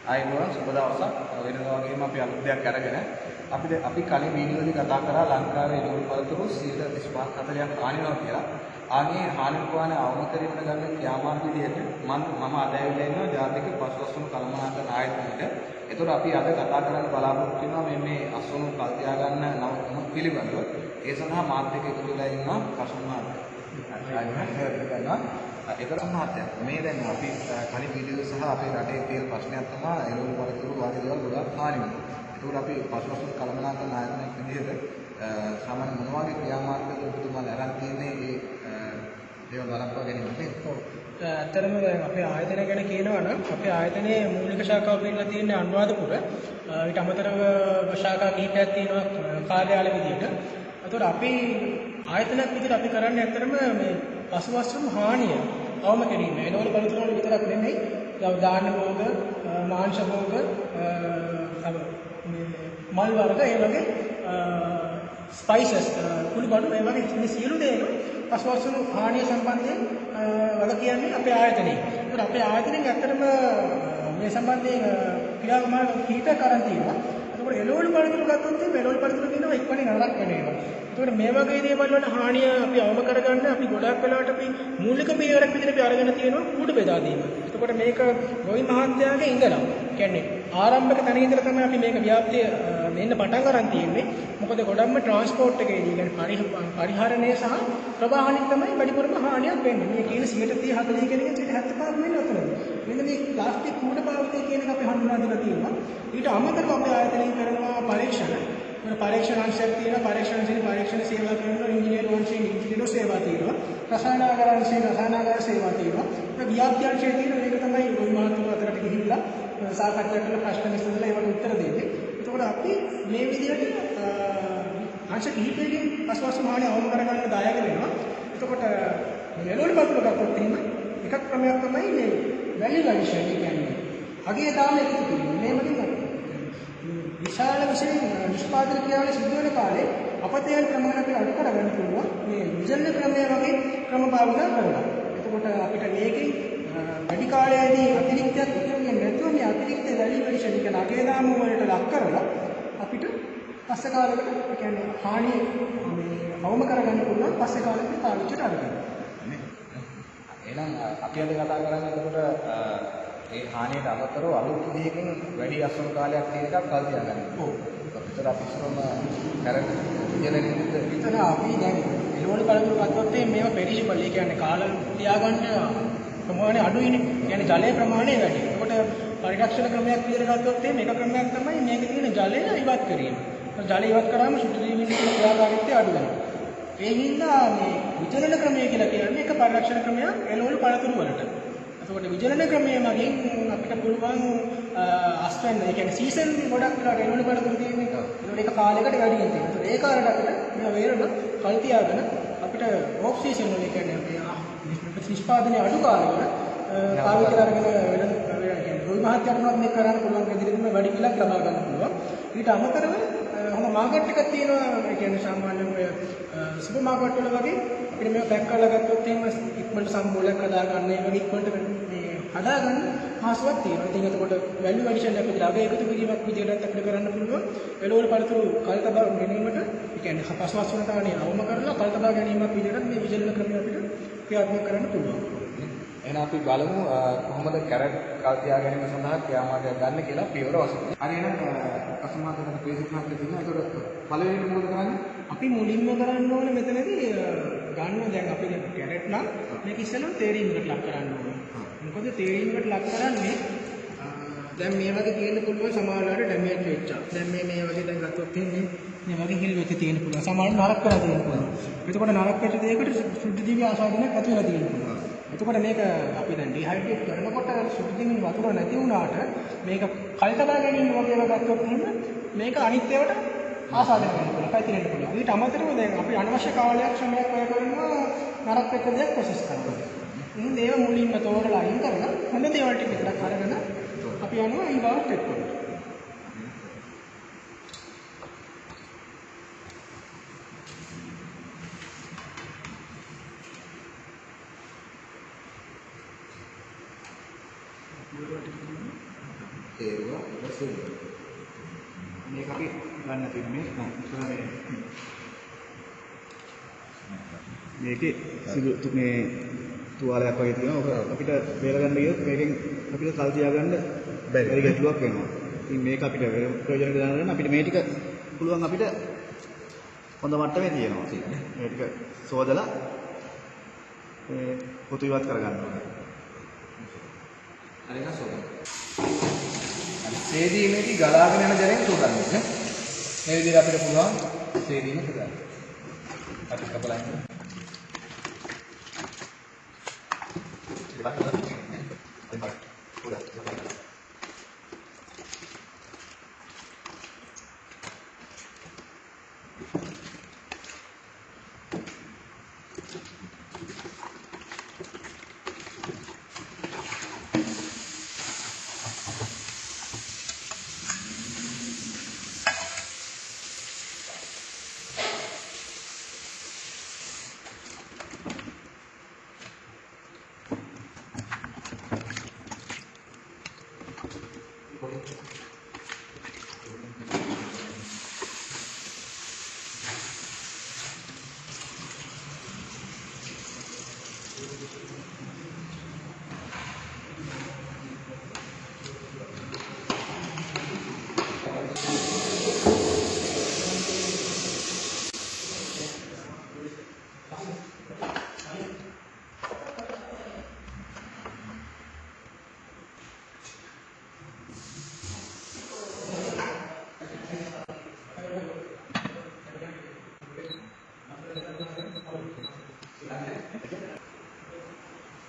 ආයුබෝවන් සුබ දවසක්. වෙනවා වගේම අපි අලුත් දෙයක් අරගෙන අපි කලින් වීඩියෝ එකේ කතා කරා ලංකාවේ එළවලු පළතුරු 35-40ක් හානි වෙනවා කියලා. ආගේ හානි ප්‍රමාණ අවම කිරීමට ගන්න ක්‍රියාමාර්ග විදිහට මම අද ඇවිල්ලා ඉන්නවා ජාතික පශුවස්තුන් කළමනාකරණ ආයතනයට. ඒතකොට අපි අද කතා කරන්න බලාපොරොත්තු වෙනවා මේ අස්වනු කල් තියා ගන්න නම පිළිබඳව. ඒ සඳහා මාත් එක්ක එකතු වෙලා ඉන්නවා කසුමාත්. ඒතර මහත්තයා මේ දැන් අපි කලින් වීඩියෝ සහ අපේ රටේ තියෙන ප්‍රශ්නයක් තමයි එළවලු පළතුරු වගේ දේවල් ගොඩාක් හානි වෙනවා. ඒතකොට අපි පශුවස්තුන් කළමනාකරණ ආයතනයක් විදිහට සාමාන්‍ය මොන වගේ ක්‍රියාමාර්ගද ඔබතුමාලා අරන් තියෙන්නේ ඒ දේවල් බලපුවා ගැනීමට? ඔව්. ඇත්තටම දැන් අපේ ආයතනය ගැන කියනවා නම් අපේ ආයතනයේ මූලික ශාඛාව පිළිලා තියෙන්නේ අනුරාධපුර. ඊට අමතරව ශාඛා කිහිපයක් තියෙනවා කාර්යාලය විදිහට. ඒතකොට අපි ආයතනයක් විදිහට අපි කරන්නේ ඇත්තටම මේ පසුවස්තුන් හානිය අවම කිරීම. එළවලු පළතුරු වල විතරක් නෙමෙයි. ධාන්‍ය භෝග, මාංශ භෝග, මල් වර්ග ඒ වගේ ස්පයිසස් කුළුබඩු මේ වගේ සියලු දේවල් පසුවස්තුන් හානිය සම්බන්ධයෙන් වල කියන්නේ අපේ ආයතනයේ. ඒකට අපේ ආයතනයෙන් ඇත්තටම මේ සම්බන්ධයෙන් ක්‍රියාමාර්ග කීපයක් කරන් තියෙනවා. ඒකට එළවලු පළතුරු ගත්තොත් එළවලු පළතුරු කියනවා ඉක්මනින් නරක වෙනවා. ඒකට මේ වගේ දේවල් වල හානිය අපි අවම කරගන්න අපි ගොඩක් වෙලාවට අපි මූලික පියවරක් විදිහට අපි අරගෙන තියෙනවා කූඩු බෙදා දීම. එතකොට මේක ගොවි මහත්තයාගේ ඉඳලා කියන්නේ ආරම්භක තැන ඉඳලා තමයි අපි මේක ව්‍යාප්තිය මෙන්න පටන් ගන්න තියෙන්නේ. මොකද ගොඩක්ම ට්‍රාන්ස්පෝර්ට් එකේදී කියන්නේ පරිහරණය සහ ප්‍රවාහණය තමයි වැඩිපුරම හානියක් වෙන්නේ. මේ කියන 130 40 කියන එක 75 වෙන්නේ උතන. මෙන්න මේ ප්ලාස්ටික් කූඩ භාවිතය කියන එක අපි හඳුනා දෙලා තියෙනවා. ඊට අමතරව අපේ ආයතනයෙන් කරනවා පරීක්ෂණ. මේ පරීක්ෂණ අංශයක් තියෙනවා. පරීක්ෂණ සේවා කරනවා. ඉංජිනේරු අංශයෙන් ඉංජිනේරු සේවා තියෙනවා. රසායනාගාර අංශයෙන් රසායනාගාර සේවා තියෙනවා. මේ ව්‍යාප්ති අංශය තියෙන මේක තමයි ගොවි මහතුරු අතරට ගිහිල්ලා සාකච්ඡා කරලා ප්‍රශ්න විසඳලා ඒවට උත්තර දෙන්නේ. එතකොට අපි මේ විදිහට අංශ කිහිපයකින් පසුවස්තුන් හානිය අවම කරගන්න දායක වෙනවා. එතකොට මේ එළවලු පළතුරු ගත්තොත් එහෙම එකක් ක්‍රමයක් තමයි මේ වැලියු ඇඩිෂන් කියන්නේ. අගේ දාම එකතු කිරීම. මේ වගේ විශාල විශේෂ නිෂ්පාදන ක්‍රියාවල සිදු වෙන කාලේ අපතයන් ප්‍රමාණය අපිට අඩු කරගන්න පුළුවන්. මේ විජලන ක්‍රමය වගේ ක්‍රම භාවිතා කරනවා. එතකොට අපිට මේකේ වැඩි කාලයේදී අතිරික්තයක් උත්තරන්නේ නැතුව මේ අතිරික්ත වැලියු ඇඩිෂන් කියන අගේ දාම වලට ලක් කරලා අපිට පස්සේ කාලෙකට කියන්නේ හානිය මේ අවම කරගන්න පුළුවන් පස්සේ කාලෙකට පාවිච්චිට අරගෙන. එහෙනම් අපි අද කතා කරන්නේ එතකොට ඒ හානියට අමතරව අලුත් විදිහකින් වැඩි අස්වනු කාලයක් තියෙන එකක් කල් තියාගන්න. ඔව්. ඒතර අපි ශ්‍රම කරන විදිහට විතර අපි දැන් එළවලු පළතුරු ගත්තොත් මේව පෙරිෂබල්. ඒ කියන්නේ කාලෙ තියාගන්න ප්‍රමාණය අඩුයිනේ. කියන්නේ ජලයේ ප්‍රමාණය වැඩි. ඒකට පරිරක්ෂණ ක්‍රමයක් විදිහට ගත්තොත් මේක ක්‍රමයක් තමයි මේකේ තියෙන ජලය ඉවත් කිරීම. ජලය ඉවත් කරාම සුදු ජීවීන් වල ක්‍රියාකාරීත්වය අඩු වෙනවා. ඒ හින්දා මේ විචලන ක්‍රමය කියලා කියන්නේ එක පරිරක්ෂණ ක්‍රමයක් එළවලු පළතුරු වලට. එතකොට විචලන ක්‍රමය මගින් අපිට පුළුවන් අස්වැන්න, ඒ කියන්නේ සීසන් ගොඩක් වෙලාට එළවලු පළතුරු තියෙන එක. ඒකට එක කාලයකට වැඩි වෙනවා. ඒකට ඒ කාලයට අපිට මේ වේරණ කල් තියාගෙන අපිට ඕෆ් සීසන් වල කියන්නේ අපේ නිෂ්පාදනයේ අඩු කාලවල පාවිච්චි කරගෙන වෙන ගොවි මහත්යන්වත් මේක කරන්න පුළුවන් විදිහට වැඩි කිලක් ලබා ගන්න පුළුවන්. ඊට අමතරව හොඳ මාකට් එකක් තියෙනවා. ඒ කියන්නේ සාමාන්‍යයෙන් ඔය සුපර් මාකට් වල වගේ අපිට මේක පැක් කරලා ගත්තොත් එහෙම ඉක්මනට සම්බෝලයක් හදා ගන්න, ඒ වගේ ඉක්මනට මේ හදා ගන්න හාසුවක් තියෙනවා. ඉතින් එතකොට වැලියු ඇඩිෂන් එකක් විතර අගේ එකතු කිරීමක් විදිහට අපිට කරන්න පුළුවන්. එළවලු පළතුරු කල් තබා ගැනීමට, ඒ කියන්නේ පසුවස්තුන් හානිය අවම කරලා කල් තබා ගැනීමක් විදිහට මේ විජලන ක්‍රමය අපිට ක්‍රියාත්මක කරන්න පුළුවන්. එහෙනම් අපි බලමු කොහොමද කැරට් කල් තියා ගැනීම සඳහා ක්‍රියාමාර්ගයක් ගන්න කියලා පියවර වශයෙන්. හරි එහෙනම් කසමාදකට ප්‍රේසිතනාක් දෙන්න. ඒකට පළවෙනිට මොකද කරන්නේ? අපි මුලින්ම කරන්න ඕනේ මෙතනදී ගන්න දැන් අපි කැරට් නම් මේක ඉස්සෙල්ලා තේරීමකට ලක් කරන්න ඕනේ. මොකද තේරීමකට ලක් කරන්නේ දැන් මේ වගේ තියෙන්න පුළුවන් සමහරවල්ලාට ඩැමේජ් වෙච්චා. දැන් මේ වගේ දැන් ගත්තොත් මේ වගේ හිල් වෙච්ච තියෙන්න පුළුවන්. සමහරවල් නරක කරලා තියෙන්න පුළුවන්. එතකොට නරක වෙච්ච දෙයකට සුද්ධ දිව්‍ය ආසාදනයක් ඇති වෙලා තියෙන්න පුළුවන්. එතකොට මේක අපි දැන් ඩිහයිඩ්‍රේට් කරනකොට සුද්ධ දිව්‍ය වතුර නැති වුණාට මේක කල් තබා ගැනීම වගේ ඒවා ගත්තොත් මේක අනිත් ඒවාට ආසාදනය වෙන්න පුළුවන්. පැතිරෙන්න පුළුවන්. ඊට අමතරව දැන් අපි අනවශ්‍ය කාලයක් ශ්‍රමයක් වැය කරනවා නරක වෙච්ච දෙයක් ප්‍රොසෙස් කරනවා. ඉතින් ඒව මුලින්ම තෝරලා අයින් කරලා හොඳ දේවල් ටික විතරක් අරගෙන අපි යනවා ඊගාවට එක්ක. තේරුවා ඉවසෙන්න. මේක අපි ගන්න තින්නේ මේ මේකේ සිදු මේ තුවාලයක් වගේ තියෙනවා. ඔක අපිට බේර ගන්න ගියොත් මේකෙන් අපිට කල් තියාගන්න බැරි ගැටලුවක් වෙනවා. ඉතින් මේක අපිට ප්‍රයෝජනෙට දාන්න අපිට මේ ටික පුළුවන් අපිට හොඳ මට්ටමේ තියෙනවා. මේ ටික සෝදලා මේ පොතු ඉවත් කරගන්න ඕනේ. හරි නේද සෝදන්න. සේදීමේදී ගලාගෙන යන ජලයෙන් සෝදන්න ඕනේ. මේ විදිහට අපිට පුළුවන් සේදීම කරගන්න. අපි කපලා ඉන්න.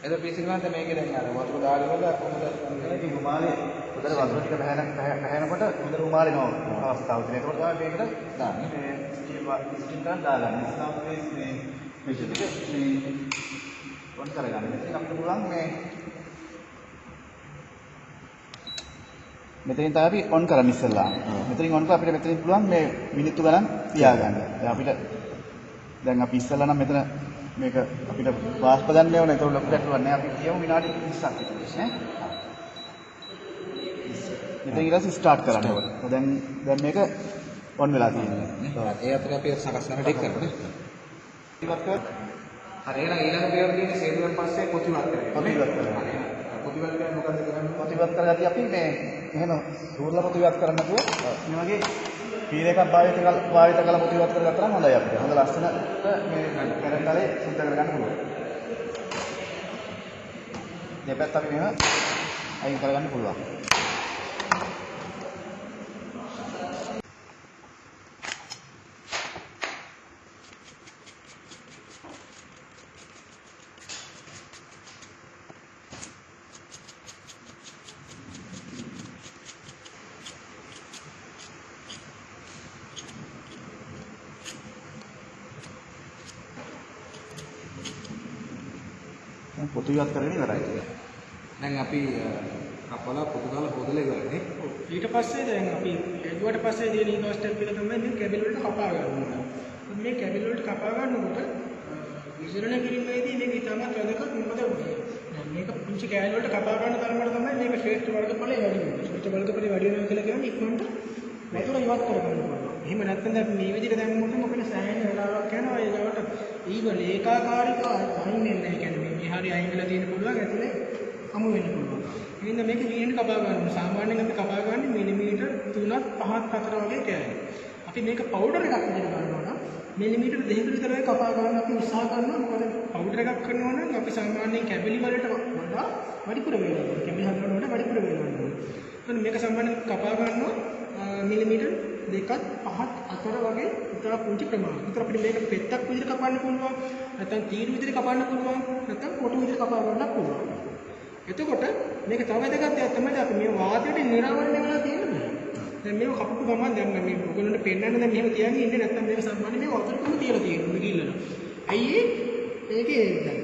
එතකොට පිසිනවන්ත මේකේ දැන් අර වතුර දාලා වල කොහොමද මේකේ රුමාලේ උඩට වතුර ටික පැහැෙනකොට උඩ රුමාලේ නෝ අවස්ථාව තියෙනවා. ඒකට තමයි මේකට දාන්නේ. මේ ස්ටිල් ගන්න දාගන්න. ඉස්සාවේ මේ මෙෂින් එක මේ ඔන් කරගන්න. ඉතින් අපිට පුළුවන් මේ මෙතනින් තමයි අපි ඔන් කරන්න ඉස්සෙල්ලා. මෙතනින් ඔන් කරලා අපිට මෙතනින් පුළුවන් මේ මිනිත්තු ගණන් තියාගන්න. දැන් අපිට දැන් අපි ඉස්සෙල්ලා නම් මෙතන මේක අපිට වාස්ප ගන්න ඕනේ. ඒක ලොකු ගැටලුවක් නෑ. අපි කියමු විනාඩි 20ක් විතර නේ. මෙතන ඊළඟ ස්ටාර්ට් කරන්න ඕනේ. දැන් මේක ඔන් වෙලා තියෙනවා. ඒ අතර අපි සකස් කරලා ටික කරමු. ඉවත් කර. හරි එහෙනම් ඊළඟ පියවර තියෙන්නේ සේදුවෙන් පස්සේ පොතිවත් කරගන්න. පොතිවත් කරගන්න. පොතිවත් කරන්නේ මොකද්ද කරන්නේ? පොතිවත් කරගatti අපි මේ එහෙම සූර්ල පොතිවත් කරන්න නැතුව මේ වගේ පීර එකක් භාවිත කරලා පොතිවත් කරගත්තා නම් හොඳයි අපිට. හොඳ ලස්සනට මේ කැරන්ඩලේ සුද්ධ කරගන්න පුළුවන්. දෙපැත්ත අපි මෙහෙම අයින් කරගන්න පුළුවන්. පොතු ඉවත් කරගෙන ඉවරයි. දැන් අපි කපලා පොතු දාලා හොදලා ඉවරනේ. ඊට පස්සේ දැන් අපි ඇදුවට පස්සේ තියෙන ඊගොස් ස්ටෙප් එක තමයි මේ කැබල් වලට කපා ගන්න. මේ කැබල් වලට කපා ගන්නකොට විසරණ කිරීමේදී මේක ඉතාමත් වැදගත්. මොකද මේක පුංචි කෑලි වලට කපා ගන්න තරමට තමයි මේක ශ්‍රේෂ්ඨ වර්ගඵලය වැඩි වෙන්නේ. ශ්‍රේෂ්ඨ වර්ගඵලය වැඩි වෙනවා කියලා කියන්නේ ඉක්මනට වතුර ඉවත් කරගන්න පුළුවන්. එහෙම නැත්නම් දැන් මේ විදිහට දැම්මොත් මොකද සෑහෙන වෙලාවක් යනවා. ඒකට ඊගොල් ඒකාකාරීව අයින් වෙන්නේ නැහැ. කියන්නේ මේ හරිය අයින් වෙලා තියෙන පුළුවන් ඇතුලේ අමු වෙන්න පුළුවන්. ඉතින් මේක මීටර් කපා ගන්නවා. සාමාන්‍යයෙන් අපි කපා ගන්නේ මිලිමීටර් 3ක් 5ක් 4 වගේ කෑලි. අපි මේක පවුඩර් එකක් විදිහට ගන්නවා නම් මිලිමීටර් 2ක විතරයි කපා ගන්න අපි උත්සාහ කරනවා. මොකද පවුඩර් එකක් කරනවා නම් අපි සාමාන්‍යයෙන් කැබලි වලට වඩා වැඩිපුර වේලනවා. කැබලි හදනකොට වඩා වැඩිපුර වේලනවා. එහෙනම් මේක සාමාන්‍යයෙන් කපා ගන්නවා මිලිමීටර් 2ක් 5ක් 4 වගේ ඉතා පුංචි ප්‍රමාණයක්. ඒතර අපිට මේක පෙත්තක් විදිහට කපන්න පුළුවන්. නැත්නම් තීරු විදිහට කපන්න පුළුවන්. නැත්නම් කොටු විදිහට කපා ගන්නත් පුළුවන්. එතකොට මේක තව වැදගත් දෙයක් තමයි අපි මේ වාතයට නිරාවරණය වෙලා තියෙන්නේ. දැන් මේක කපපු ගමන් දැන් මේ ඔයගොල්ලන්ට පෙන්නන්න දැන් මෙහෙම තියන්නේ ඉන්නේ නැත්නම් මේක සම්මානේ මේ වතුරකම තියලා තියෙනවා ගිල්ලලා. ඇයි මේකේ දැන්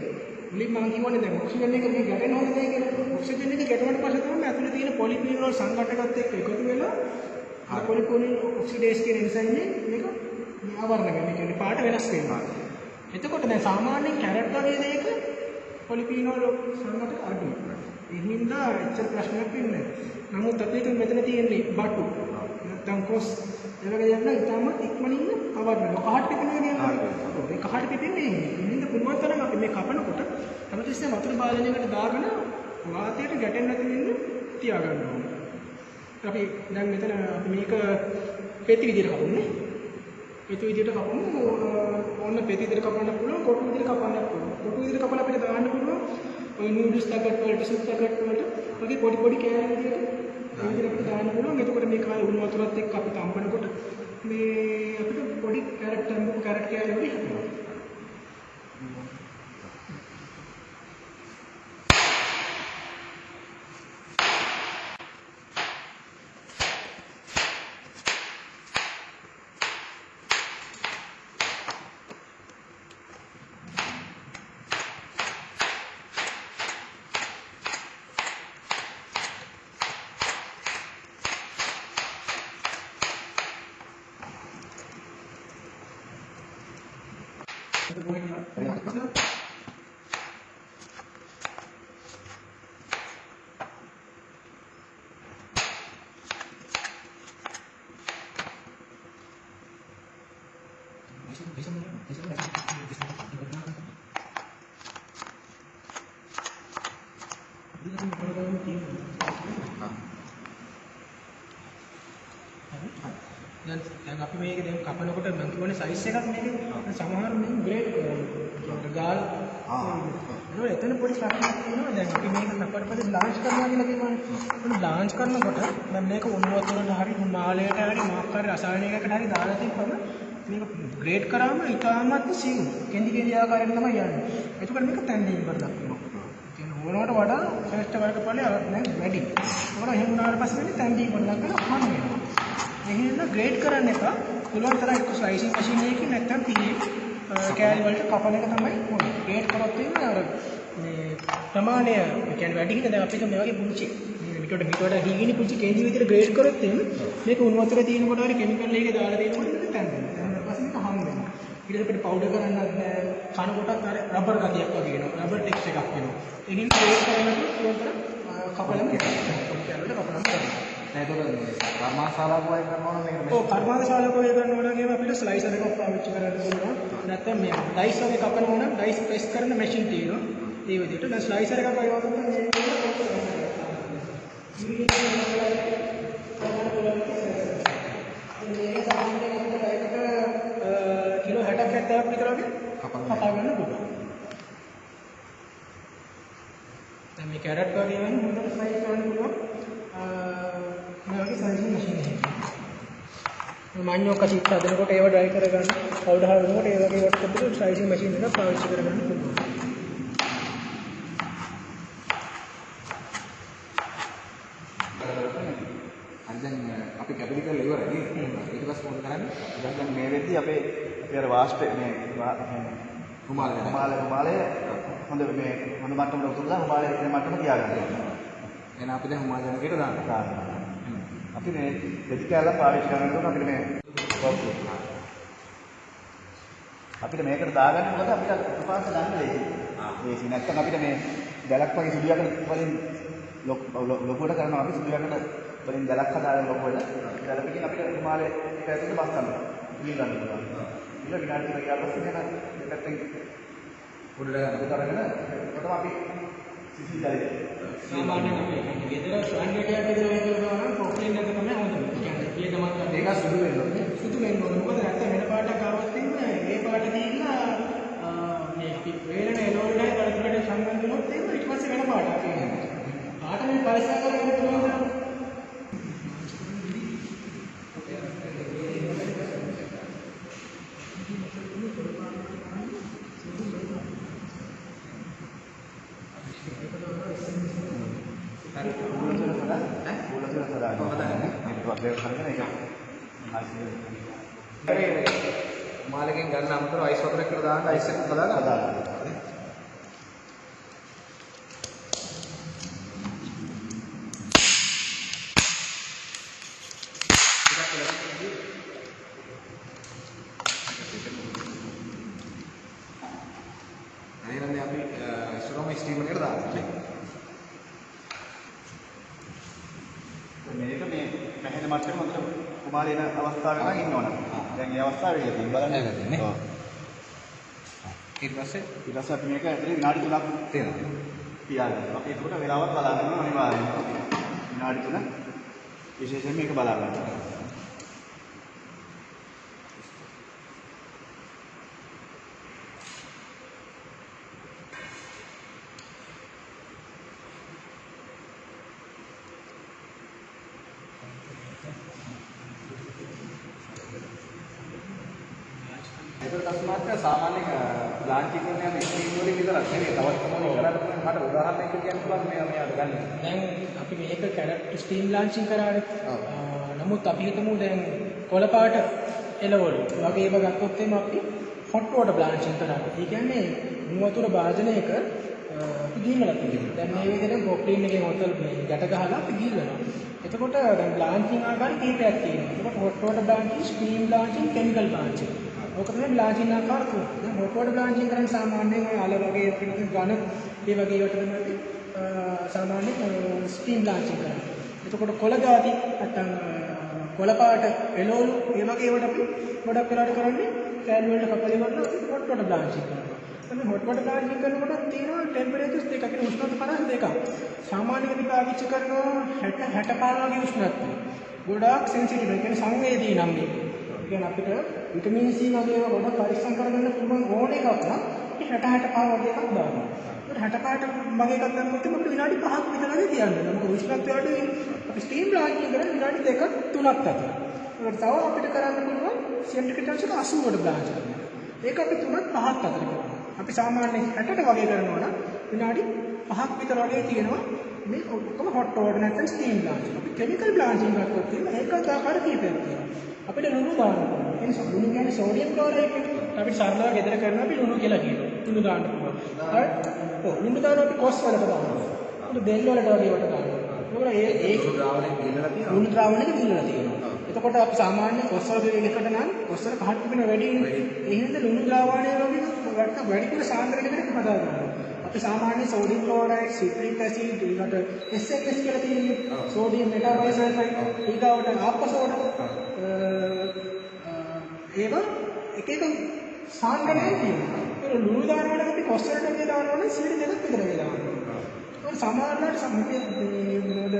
මුලින්ම මම කියවනේ දැන් ඔක්සිජන් එක මේ ගැටෙන හොඳ දෙයක් කියලා. ඔක්සිජන් එක ගැටුණාට පස්සේ තමයි ඇතුලේ තියෙන පොලිෆිනෝල් සංඝටකත් එක්ක එකතු වෙලා අර පොලිෆිනෝල් ඔක්සිඩේස් කියන එන්සයිම් මේක ආවරණය වෙනවා. ඒ කියන්නේ පාට වෙනස් වෙනවා. එතකොට දැන් සාමාන්‍යයෙන් කැරට් වගේ දෙයක පොලිෆිනෝල් සංඝටක අඩුයි. ඒ හින්දා එච්චර ප්‍රශ්නයක් වෙන්නේ නැහැ. නමුත් අපි හිතමු මෙතන තියෙන්නේ බටු. නැත්තම් කොස් ඒ වගේ දෙයක් නම් ඉතාලම ඉක්මනින්ම කවර් වෙනවා. කහට පිටින්නේ කියන්නේ. ඔව් ඒ කහට පිටින්නේ ඉන්න පුළුවන් තරම් අපි මේ කපනකොට හැමතිස්සෙම වතුර බාලණයකට දාගෙන වාතයට ගැටෙන්නේ නැති වෙන්න තියාගන්න ඕනේ. අපි දැන් මෙතන අපි මේක පෙති විදිහට කපන්නේ. පෙති විදිහට කපමු. ඕන්න පෙති විදිහට කපන්න පුළුවන්, කොටු විදිහට කපන්න පුළුවන්. කොටු විදිහට කපලා අපිට දාන්න පුළුවන් ඔය නූඩල්ස් පැකට් වලට, සුප් පැකට් වලට වගේ පොඩි පොඩි කෑලි විදිහට ඒ විදිහට අපිට දාන්න පුළුවන්. එතකොට මේ කාලේ උණු වතුරත් එක්ක අපි තම්බනකොට මේ අපිට පොඩි කැරට් කෑලි වගේ හදනවා. දැන් අපි මේක දැන් කපනකොට මම කියන්නේ සයිස් එකක් මේකේ සමහර මේ ග්‍රේඩ් ගාල් ඒක එතන පොඩි ප්‍රශ්නයක් තියෙනවා. දැන් අපි මේක කපන්න පස්සේ බ්ලාන්ච් කරනවා කියලා කියනවානේ. බ්ලාන්ච් කරනකොට මම මේක උණු වතුරට හරි මාළයට හරි මොකක් හරි රසායනිකයකට හරි දාලා තිබ්බම මේක ග්‍රේඩ් කරාම ඉතාමත් සීන් කෙන්ඩි ආකාරයෙන් තමයි යන්නේ. එතකොට මේක තැන්දීම් කරලා දක්වනවා. කියන්නේ ඕනකට වඩා ශ්‍රේෂ්ඨ වර්ගඵලය දැන් වැඩි. ඒකට එහෙම වුණාට පස්සේ වෙන්නේ තැන්දීම් කරලා කරලා හම් වෙනවා. එහෙනම් ග්‍රේඩ් කරන්න එපා. පුළුවන් තරම් එක්ක ස්ලයිසිං මැෂින් එකකින් නැත්නම් පීයේ කෑලි වලට කපන එක තමයි ඕනේ. ග්‍රේඩ් කරොත් එන්නේ අර මේ ප්‍රමාණය කියන්නේ වැඩි හින්දා දැන් අපිට මේ වගේ පුංචි මේකට වඩා හීගිනි පුංචි කේන්දි විදිහට ග්‍රේඩ් කරොත් එන්නේ මේක උණු වතුර තියෙනකොට හරි කිමිකල් එකක දාලා දෙනකොට මේක තැන්දෙනවා. ඊට පස්සේ මේක හම් වෙනවා. ඊට පස්සේ අපිට පවුඩර් කරන්නත් බෑ. කන කොටත් අර රබර් ගතියක් වගේ එනවා. රබර් ටෙක්ස්චර් එකක් වෙනවා. ඒකින් ග්‍රේඩ් කරනකොට පුළුවන් තරම් කපලම කරනවා. කැලේ කපලම කරනවා. කර්මාශාලාවක් වගේ කරනවා නම් මේක ඔව් කර්මාශාලාවක් වගේ කරනවා නම් එහෙම අපිට ස්ලයිසර් එකක් පාවිච්චි කරන්න පුළුවන්. නැත්නම් මේ ඩයිස් වගේ කපනවා නම් ඩයිස් ප්‍රෙස් කරන මැෂින් තියෙනවා. ඒ විදිහට දැන් ස්ලයිසර් එකක් වගේ වගේ කරනවා මේ කිලෝ 60ක් 70ක් විතර වගේ කපා ගන්න පුළුවන්. දැන් මේ කැරට් වගේ වෙන හොඳට ස්ලයිස් කරන්න පුළුවන්. මේ වගේ සයිසින් මැෂින් එකක්. මාන්‍යෝ කචිත් හදනකොට ඒව ඩ්‍රයි කරගන්න, පවුඩර් හදනකොට ඒ වගේ වට කරලා සයිසින් මැෂින් එකක් පාවිච්චි කරගන්න පුළුවන්. දැන් අපි කැපිලි කරලා ඉවරයි. ඊට පස්සේ මොකද කරන්නේ? දැන් මේ වෙද්දි අපේ අර වාෂ්ප මේ රුමාලය හොඳ මේ හොඳ මට්ටමට උතුරලා රුමාලය ඉන්න මට්ටම තියාගන්න ඕනේ. එහෙනම් අපි දැන් රුමාලය යනකේට දාන්න. අපි මේ දෙති කැලලා පාවිච්චි කරනකොට අපිට මේ අපිට මේකට දාගන්න මොකද අපිට උපාස ගන්න දෙයි. මේක නැත්තම් අපිට මේ දැලක් වගේ සුදුයකට වලින් ලොකුවට කරනවා අපි සුදුයකට වලින් දැලක් හදාගෙන ලොකුවට දැලපකින් අපිට හිමාලය එක ඇතුලේ බස් ගන්නවා. ඉලි ගන්න පුළුවන්. ඊළ විනාඩි 3ක් යාපස් වෙන පැත්තෙන් උඩට ගන්න උතරගෙන potom අපි සිසිල් ජලය සාමාන්‍යයෙන් අපි ගෙදර ස්ටෑන්ඩඩ් එකක් විතර වෙන කරනවා නම් ප්‍රොක්ලීන් එක තමයි හොඳම. කියන්නේ පියදමත් ඒක සුදු වෙන්න ඕනේ. සුදු වෙන්න ඕනේ. මොකද නැත්නම් වෙන පාටක් ආවොත් ඒ පාට දීලා මේ අපි වේලන එනෝල්ඩයි කලකට සම්බන්ධ වුණොත් ඒක ඊට පස්සේ වෙන පාටක් එනවා. පාට මේ පරිස්සම් කරගෙන පුළුවන්. මාලකෙන් ගන්න අමතරව අයිස් වතුරක් කියලා දාන්න අයිස් එකක් හදාගන්න. එහෙනම් අපි ඉස්සරහම ස්ටීමර් එකට දාන්න. මේක මේ පැහැෙන මට්ටම හොඳට කුමාරී වෙන අවස්ථාවක නම් ඉන්න ඕන. දැන් මේ අවස්ථාවේ ඉන්නේ බලන්න. ඔව්. ඊට පස්සේ අපි මේක ඇතුලේ විනාඩි 3ක් තියෙනවා. තියාගන්න. අපි ඒකට වෙලාවක් බලා ගන්න අනිවාර්යයෙන්. විනාඩි 3 විශේෂයෙන් මේක බලා ගන්න. ඒක තස්මාත් සාමාන්‍ය ලාංකික කරන යන ස්ටීම් වලින් විතරක් නෙවෙයි තවත් මොනවා කරන්න පුළුවන් මට උදාහරණයක් කියන්න පුළුවන් මෙයාට ගන්න. දැන් අපි මේක කැරට් ස්ටීම් ලොන්චින් කරානේ. නමුත් අපි හිතමු දැන් කොළ පාට එළවලු වගේ ඒවා ගත්තොත් එimhe අපි hot water blanching කරා. ඒ කියන්නේ මුව වතුර භාජනයක අපි ගිහිල්ලා තියෙනවා. දැන් මේ විදිහට ගොප්ලින් එකේ හොතල් මේ ගැට ගහලා අපි ගිහිල්ලා. එතකොට දැන් බ්ලාන්චින් ආකාර කීපයක් තියෙනවා. එතකොට hot water blanching, steam blanching, chemical blanching. ඔක තමයි බ්ලාන්චින් ආකාර තුන. දැන් hot water blanching කරන්නේ සාමාන්‍යයෙන් ඔය අල වගේ පිටින් ඝන ඒ වගේ ඒවට තමයි අපි සාමාන්‍යයෙන් steam blanching කරන්නේ. එතකොට කොළ ಜಾති නැත්නම් කොළ පාට එළවලු ඒ වගේ ඒවට අපි ගොඩක් වෙලාවට කරන්නේ කෑලි වලට කපලා ඉවරලා hot water blanching කරනවා. දැන් hot water blanching කරනකොට තියෙනවා temperatures දෙකක්. ඒ කියන්නේ උෂ්ණත්ව 52ක්. සාමාන්‍යයෙන් අපි පාවිච්චි කරනවා 60 65 වගේ උෂ්ණත්වය. ගොඩාක් sensitive. ඒ කියන්නේ සංවේදී නම් මේක. ඒ කියන්නේ අපිට විටමින් C වගේ ඒවා ගොඩක් පරිස්සම් කරගන්න පුළුවන් ඕන එකක් නම් 60 65 වගේ එකක් දානවා. ඒකට 65 වගේ එකක් ගන්නකොට අපිට විනාඩි 5ක් විතරයි තියන්නේ. මොකද උෂ්ණත්වය අඩුයි. අපි ස්ටීම් බ්ලාන්චින් කරන්නේ විනාඩි 2ක් 3ක් අතර. ඒකට තව අපිට කරන්න පුළුවන් සෙන්ටිග්‍රේඩ් ටෙම්පරේචර් 80කට බ්ලාන්ච් කරන්න. ඒක අපි 3ක් 5ක් අතර කරනවා. අපි සාමාන්‍යයෙන් 60ට වගේ කරනවා නම් විනාඩි 5ක් විතර වගේ තියෙනවා. මේ ඔක්කොම hot water නැත්නම් steam blanching. අපි chemical blanching කරද්දී තියෙන ඒකත් ආකාර කීපයක් තියෙනවා. අපිට ලුණු දාන්න පුළුවන්. ඒ නිසා ලුණු කියන්නේ sodium chloride එක. අපිට සරලව ගෙදර කරනවා අපි ලුණු කියලා කියනවා. ලුණු දාන්න පුළුවන්. හරි? ඔව් ලුණු දානවා අපි කොස් වලට දානවා. අපිට දෙල් වලට වගේ වට දානවා. ඒක ලුණු ද්‍රාවණය පිළිලා තියෙනවා. ලුණු ද්‍රාවණයක පිළිලා තියෙනවා. එතකොට අපි සාමාන්‍ය කොස් වල දෙයකට නම් කොස් වල කහට පිටින වැඩි වෙනවා. ඒ හින්දා ලුණු ද්‍රාවණය වගේ වැඩිපුර සාන්ද්‍රණයකට හදා ගන්නවා. අපි සාමාන්‍ය සෝඩියම් ක්ලෝරයිඩ්, සිට්‍රික් ඇසිඩ්, ඊකට SMS කියලා තියෙනවා. සෝඩියම් මෙටාබයිසල්ෆයිඩ්, ඊගාවට ආපසෝඩ ඒවා එක එක සාන්ද්‍රණයක් තියෙනවා. ඒ ලුණු දානකොට අපි කොස් වලට වගේ දානවා නම් 2ක් විතර වෙලා දානවා. ඒක සමහරවිට සම්පූර්ණ මොනවද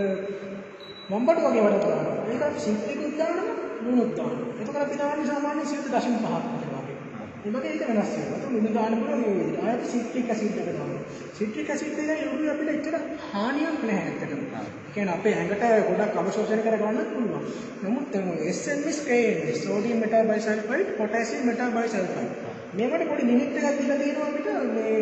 වම්බට වගේ වැඩ කරනවා. ඒක අපි සිට්‍රිකුත් දානවා, ලුණුත් දානවා. එතකොට අපි දාන්නේ සාමාන්‍ය 0.5ක් විතර වගේ. ඒ වගේ ඒක වෙනස් වෙනවා. ඒක ලුණු දාන්න පුළුවන් මේ විදිහට. ආයෙත් සිට්‍රික් ඇසිඩ් එක දානවා. සිට්‍රික් ඇසිඩ් එක යොමු අපිට එච්චර හානියක් නැහැ ඇත්තටම. ඒ කියන්නේ අපේ ඇඟට ගොඩක් අවශෝෂණය කරගන්නත් පුළුවන්. නමුත් SMS කියන්නේ සෝඩියම් මෙටාබයිසල්ෆයිඩ්, පොටෑසියම් මෙටාබයිසල්ෆයිඩ්. මේකට පොඩි ලිමිට් එකක් දීලා තියෙනවා අපිට මේ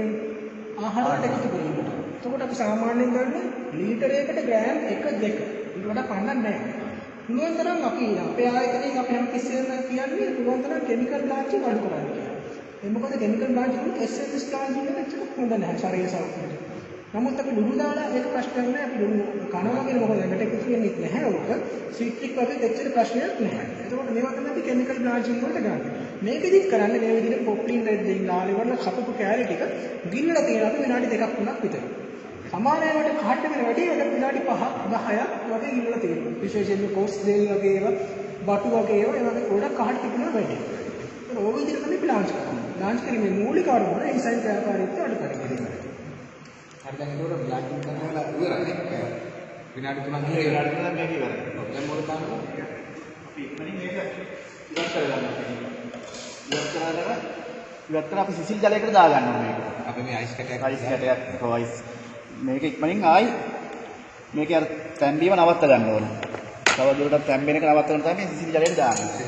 ආහාරයට එකතු කිරීමට. එතකොට අපි සාමාන්‍යයෙන් ගන්න ලීටරයකට ග්‍රෑම් 1 2. ඊට වඩා පන්නන්නේ නැහැ. පුළුවන් තරම් අපි අපේ ආයතනයෙන් අපි හැම තිස්සෙම කියන්නේ පුළුවන් තරම් කෙමිකල් බ්ලාන්චින් අඩු කරන්න කියලා. ඒ මොකද කෙමිකල් බ්ලාන්චින් SMS බ්ලාන්චින් එක ඇත්තට හොඳ නැහැ ශරීර සෞඛ්‍යයට. නමුත් අපි ලුණු දාලා ඒක ප්‍රශ්නයක් නැහැ. අපි ලුණු කනවා කියන මොකද එකට එකතු වෙන්නේ නැහැ උක. සිට්‍රික් වගේ දෙච්චර ප්‍රශ්නයක් නැහැ. එතකොට මේවා තමයි අපි කෙමිකල් බ්ලාන්චින් වලට ගන්න. මේකෙදිත් කරන්නේ මේ විදිහට පොප්ලින් රෙඩ් දෙයින් ලාලේ වල කපපු කැලේ ටික ගිල්ලලා තියෙනවා අපි විනාඩි 2ක් 3ක් විතර. සමානයකට කහට වෙන වැඩි වෙන විනාඩි 5ක් 10ක් වගේ ගිල්ලලා තියෙනවා. විශේෂයෙන්ම කොස් දෙල් වගේ ඒවා, බටු වගේ ඒවා ඒ වගේ ගොඩක් කහට තිබුණා වැඩි. ඒක ඕක විදිහට තමයි බ්ලාන්ච් කරන්නේ. බ්ලාන්ච් කිරීමේ මූලික අරමුණ එන්සයිම් ක්‍රියාකාරීත්වය අඩු කරගන්න. හරි දැන් ඒකට බ්ලාන්චින් කරනවා ඉවරයි. විනාඩි 3ක් විනාඩි 3ක් මේක ඉවරයි. දැන් මොකද දාන්නේ? අපි ඉක්මනින් මේක ඉවත් කරගන්නවා. ඉවත් කරලා අපි සිසිල් ජලයකට දාගන්නවා මේක. අපි මේ අයිස් කැටයක් අයිස් මේක ඉක්මනින් ආයි මේක අර තැම්බීම නවත්ත ගන්න ඕන. තව දුරටත් තැම්බෙන එක නවත්ත ගන්න තමයි සිසිල් ජලයට දාන්නේ.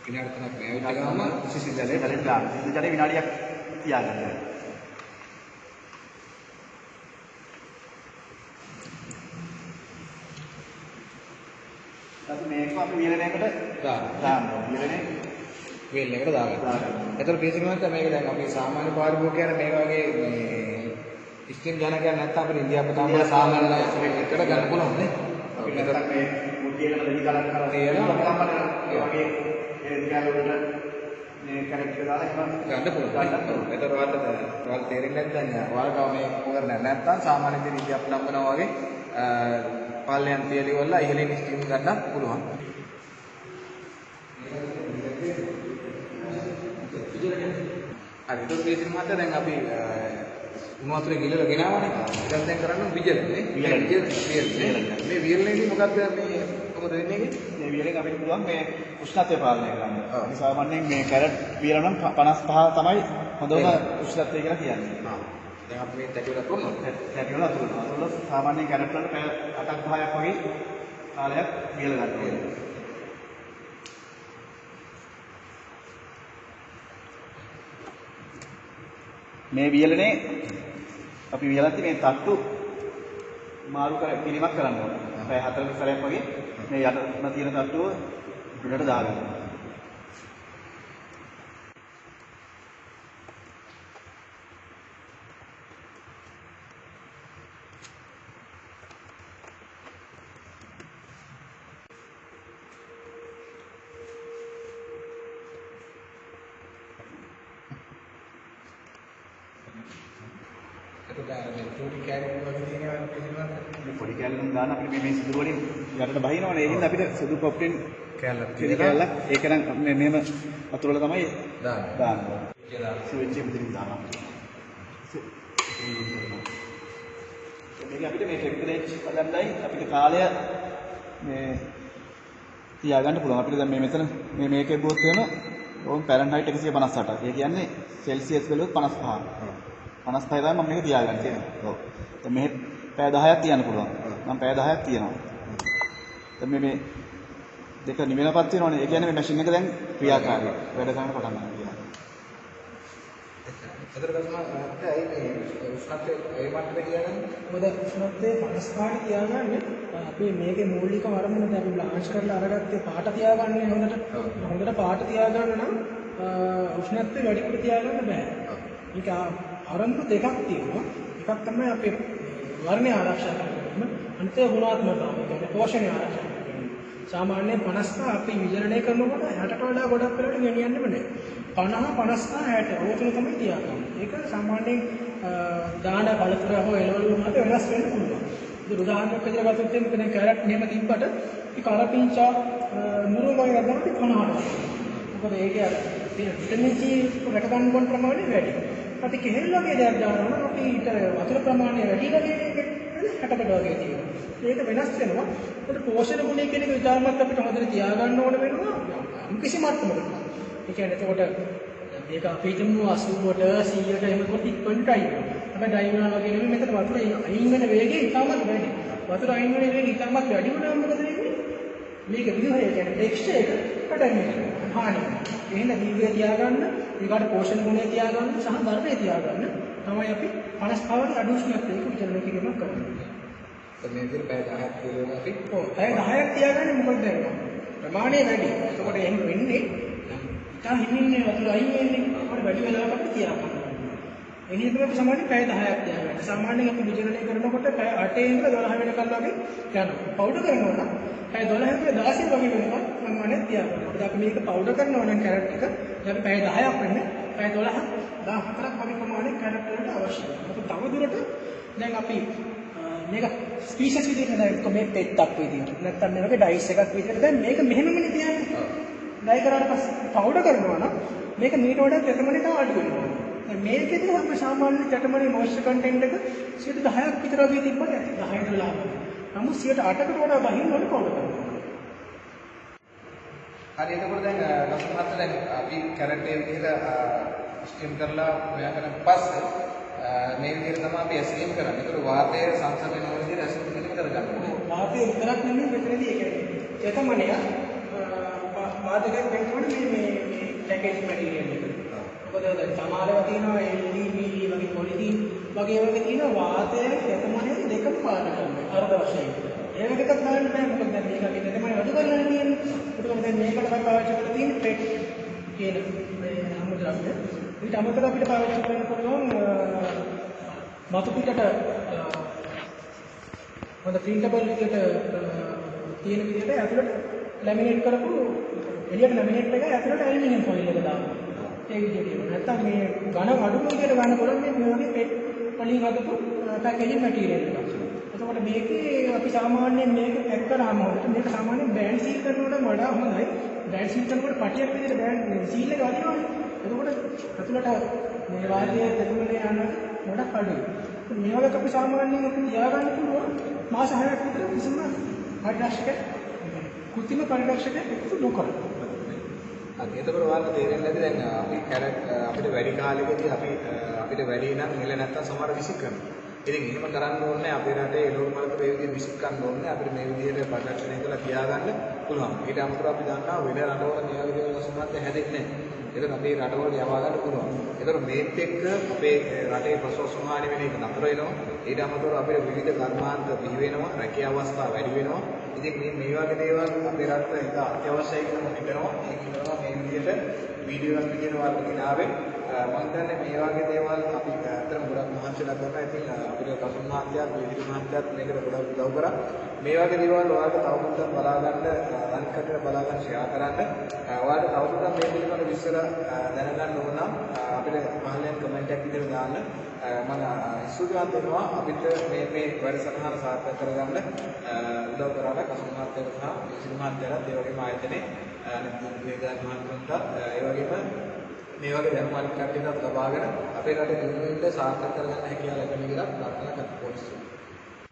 විනාඩි 3ක් මේවට ගාම සිසිල් ජලයට දාන්න. සිසිල් ජලය විනාඩියක් තියාගන්න. අපි මේක අපි වියලනයකට දාන්න ඕන. වේල් එකට දාගන්න. එතකොට පිළිසිකමත් මේක දැන් අපි සාමාන්‍ය පාරිභෝගිකයන් මේ වගේ මේ ස්ටීම් ජනකයන් නැත්නම් අපේ ඉන්දියාව තාම සාමාන්‍ය එකට ගන්න පුළුවන් නේ. අපි නැත්නම් මේ මුඩියකට දෙවි කලක් කරලා තියෙනවා. ඒ වගේ ඒ දිගාලවල මේ කැරක්ටර් දාලා එහෙම ගන්න පුළුවන්. එතකොට ඔයාලට තේරෙන්නේ නැත්නම් ඔයාලට මේ මොකද නැත්නම් සාමාන්‍ය විදිහට ඉන්දියාව නම්බනවා වගේ පාලයන් තියලිවල ඉහළින් ස්ටීම් ගන්න පුළුවන්. හරි ඒක විදිහට මත දැන් අපි උණු වතුරේ ගිලලා ගෙනාවනේ. ඊට දැන් කරන්න විජලනේ. මේ වියලනේදී මොකක්ද මේ කොහොමද වෙන්නේ? මේ වියලෙන් අපිට පුළුවන් මේ උෂ්ණත්වය පාලනය කරන්න. අපි සාමාන්‍යයෙන් මේ කැරට් වියල නම් 55 තමයි හොඳම උෂ්ණත්වය කියලා කියන්නේ. දැන් අපි මේ තැටි වල කරනවා. තැටි වල අතුරනවා. අතුරලා සාමාන්‍යයෙන් කැරට් වලට පැය 8ක් 10ක් වගේ කාලයක් වියල ගන්න ඕනේ. මේ වියලනේ අපි වියලද්දි මේ තට්ටු මාරු කිරීමක් කරන්න ඕනේ. පැය 4ක සැරයක් වගේ මේ යටම තියෙන තට්ටුව උඩට දාගන්න. පොඩි කැලලක් දාන අපිට මේ සිදුරු වලින් යටට බහිනවනේ. ඒ හින්දා අපිට සුදු කොප්පෙන් කැලලක් ඒක නම් මෙහෙම වතුර වල තමයි දාන්නේ. ස්විච් එක විදිහින් දානවා. මේක අපිට මේ ටෙම්පරේචර් බලන්නයි අපිට කාලය මේ තියාගන්න පුළුවන්. අපිට දැන් මේ මෙතන මේකේ බොත් එහෙම ඕම් ෆැරන්හයිට් 158. ඒ කියන්නේ සෙල්සියස් වලුත් 55. 55 තමයි මම මේක තියාගන්න තියෙන්නේ. ඔව්. දැන් මෙහෙ පැය 10ක් තියන්න පුළුවන්. මම පැය 10ක් තියනවා. දැන් මේ දෙක නිවෙනපත් වෙනවනේ. ඒ කියන්නේ මේ මැෂින් එක දැන් ක්‍රියාකාරී. වැඩ කරන්න පටන් ගන්නවා කියනවා. ඒතර තමයි මේ උෂ්ණත්වය ඒ මට්ටමේ තියාගන්න. මොකද උෂ්ණත්වය 55ට තියාගන්නේ අපි මේකේ මූලිකම අරමුණ දැන් අපි බ්ලාන්ච් කරලා අරගත්තේ පාට තියාගන්නේ හොඳට පාට තියාගන්න නම් උෂ්ණත්වය වැඩිපුර තියාගන්න බෑ. ඒක ආරම්භ දෙකක් තියෙනවා. එකක් තමයි අපේ වර්ණය ආරක්ෂා කරගන්න. අනිත් එක ගුණාත්මකතාවය. කියන්නේ පෝෂණය ආරක්ෂා කරගන්න. සාමාන්‍යයෙන් 50 අපි විජලනය කරනකොට 60ට වඩා ගොඩක් වෙලාවට ගෙනියන්න බෑ. 50 55 60 ඕක තමයි තියාගන්න. ඒක සාමාන්‍යයෙන් දාන බලතර හෝ එළවලු මත වෙනස් වෙන්න පුළුවන්. ඒක උදාහරණයක් විදිහට ගත්තොත් එimhe දැන් කැරට් නියම තිබ්බට ඒ කරපිංචා මුරුමයි ගන්නකොට 50ට. මොකද ඒකේ අර විටමින් C රැක ගන්න ඕන ප්‍රමාණය වැඩි. අපි කෙහෙල් වගේ දෙයක් දානවා නම් අපි ඊට වතුර ප්‍රමාණය වැඩිලා කියන එක 60කට වගේ තියෙනවා. ඒක වෙනස් වෙනවා. ඒකට පෝෂණ ගුණය කියන එක විතරමත් අපිට හොඳට තියාගන්න ඕන වෙනවා. කිසි මට්ටමකට. ඒ කියන්නේ එතකොට මේක අපි හිතමු 80ට 100ට එහෙම කොට ඉක්මනට අයින් වෙනවා. හැබැයි ඩයින් වෙනවා වගේ නෙමෙයි මෙතන වතුර අයින් වෙන වේගය ඉතාමත් වැඩි. වතුර අයින් වෙන වේගය ඉතාමත් වැඩි වුණාම මොකද වෙන්නේ? මේක විදිහට කියන්නේ ටෙක්ස්චර් එක කඩන්නේ. හානි. එහෙනම් දීර්ඝය තියාගන්න, ඊකට පෝෂණ ගුණය තියාගන්න සහ වර්ණය තියාගන්න තමයි අපි 55 ක අඩු උෂ්ණත්වයක විචලනය කිරීමක් කරන්නේ. මේ විදිහට පැය 10ක් තියලා අපි පැය 10ක් තියාගන්නේ මොකද දැන්? ප්‍රමාණය වැඩි. එතකොට එහෙම වෙන්නේ ඉතින් හිමින්නේ වතුර අයින් වෙන්නේ. අපිට වැඩි වෙලාවකට තියාගන්න. එනිසා තමයි අපි සාමාන්‍යයෙන් පැය 10ක් තියාගන්නේ. සාමාන්‍යයෙන් අපි විචලනය කරනකොට පැය 8 ඉඳලා 12 වෙනකල් වගේ යනවා. පවුඩර් කරනවා නම් පැය 12 ඉඳලා 16 වගේ වෙනකල් සාමාන්‍යයෙන් තියාගන්න. මොකද අපි මේක පවුඩර් කරනවා නම් කැරට් එක අපි පැය 10ක් වෙන්නේ පැය 12 14ක් වගේ ප්‍රමාණයක් කැරට් වලට අවශ්‍යයි. මොකද තව දුරට දැන් අපි මේක ස්පීෂස් විදිහට දැන් මේ පෙත්තක් විදිහට නැත්නම් මේ වගේ ඩයිස් එකක් විදිහට දැන් මේක මෙහෙමනේ තියන්නේ. ඩයි කරාට පස්සේ පවුඩර් කරනවා නම් මේක මීට වඩා තෙතමනේ තව අඩු වෙනවා. දැන් මේකේදී අපි සාමාන්‍ය තෙතමනේ මොයිස්චර් කන්ටෙන්ට් එක 10%ක් විතර වගේ තිබ්බට 10ට වෙලා. නමුත් 8%කට වඩා බහින්න ඕනේ පවුඩර් කරනවා. හරි එතකොට දැන් ලස්සනට දැන් අපි කැරට් එක විදිහට ස්ටීම් කරලා මෙයා කරන් පස්සේ මේ විදිහට තමයි අපි ඇසීම් කරන්නේ. ඒතර වාතය සංසරණය වෙන විදිහට ඇසීම් කරගන්න ඕනේ. වාතය විතරක් නෙමෙයි මෙතනදී ඒ කියන්නේ චේතමනය වාතයෙන් වෙනකොට මේ පැකේජ් මැටීරියල් එක. මොකද දැන් සමහරව තියෙනවා LDPE වගේ පොලිතීන් වගේ තියෙනවා වාතය චේතමනය දෙකම පාලනය කරනවා. අර්ධ වශයෙන්. ඒ වගේ එකක් ගන්න බෑ. මොකද දැන් මේක චේතමනය වැඩි කරලා තියෙන්නේ. ඒකම දැන් මේකට අපි පාවිච්චි කරලා තියෙන පෙට් කියන මේ අමුද්‍රව්‍ය. ඊට අමතරව අපිට පාවිච්චි කරන්න පුළුවන් මතු පිටට හොඳ ප්‍රින්ටබල් විදියට තියෙන විදියට ඇතුළට ලැමිනේට් කරපු එළියට ලැමිනේට් එක ඇතුළට ඇලුමිනියම් ෆොයිල් එක දානවා. ඒ විදියට. නැත්තම් මේ ඝන අඩුම විදියට ගන්න පුළුවන් මේ වගේ පෙට් වලින් හදපු පැකේජින් මැටීරියල් එකක්. එතකොට මේකේ අපි සාමාන්‍යයෙන් මේක පැක් කරාම හොඳට මේක සාමාන්‍යයෙන් බෑන්ඩ් සීල් කරනවට වඩා හොඳයි. බෑන්ඩ් සීල් කරනකොට පටියක් විදිහට බෑන්ඩ් සීල් එක වදිනවනේ. එතකොට ඇතුළට මේ වාද්‍යය දෙතුනේ යන ගොඩක් අඩුයි. මේ වගේ අපි සාමාන්‍යයෙන් අපි තියාගන්න පුළුවන් මාස 6ක් විතර කිසිම පරිරක්ෂක කෘත්‍රිම පරිරක්ෂක එකතු නොකර. එතකොට ඔයාලට තේරෙන්නේ නැති දැන් අපි අපිට වැඩි කාලෙකදී අපිට වැඩි නම් මිල නැත්තම් සමහර විසික් කරනවා. ඉතින් එහෙම කරන්න ඕනේ අපේ රටේ එළවලු මලක මේ විදිහට විසික් කරන්න ඕනේ. අපිට මේ විදිහට පරිරක්ෂණය කරලා තියාගන්න පුළුවන්. ඊට අමතරව අපි දන්නවා වෙන රටවල මේ වගේ දේවල් සම්බන්ධ හැදෙන්නේ නැහැ. ඒක අපේ රටවල යවා ගන්න පුළුවන්. ඒතර මේත් එක්ක අපේ රටේ ප්‍රසවසුමානි වෙන එක නතර වෙනවා. ඊට අමතරව අපේ විවිධ කර්මාන්ත බිහි වෙනවා. රැකියාව අවස්ථා වැඩි වෙනවා. ඉතින් මේ වගේ දේවල් අපේ රටට ඒක අත්‍යවශ්‍යයි කියලා මම හිතනවා. ඒක නිසා මේ විදිහට වීඩියෝ එකක් විදිහට ඔයාලට ගෙනාවේ. මම හිතන්නේ මේ වගේ දේවල් අපි ඇත්තටම ගොඩක් මහන්සිලා කරනවා. ඉතින් අපිට කසුන් මහත්තයාත් විවිධ මහත්තයාත් මේකට ගොඩක් උදව් කරා. මේ වගේ දේවල් ඔයාලට තවදුරටත් බලා ගන්න අනිත් කටට බලා ගන්න ෂෙයා කරන්න. ඔයාලට තවදුරටත් මේ පිළිබඳ විස්තර දැනගන්න ඕන නම් අපිට පහලින් කමෙන්ට් එකක් විදිහට දාන්න. මම සුදුසුකම් දෙනවා අපිට මේ වැඩසටහන සාර්ථක කරගන්න උදව් කරලා කසුන් මහත්තයාට සහ විසිරු මහත්තයාට ඒ වගේම ආයතනයේ අනිත් වේදනා මහත්මයාට ඒ වගේම මේ වගේ දැනුම අනිත් කට්ටියටත් ලබාගෙන අපේ රටේ දිනුවෙන්න සාර්ථක කරගන්න හැකියාව ලැබෙන කියලා ප්‍රාර්ථනා කරනවා.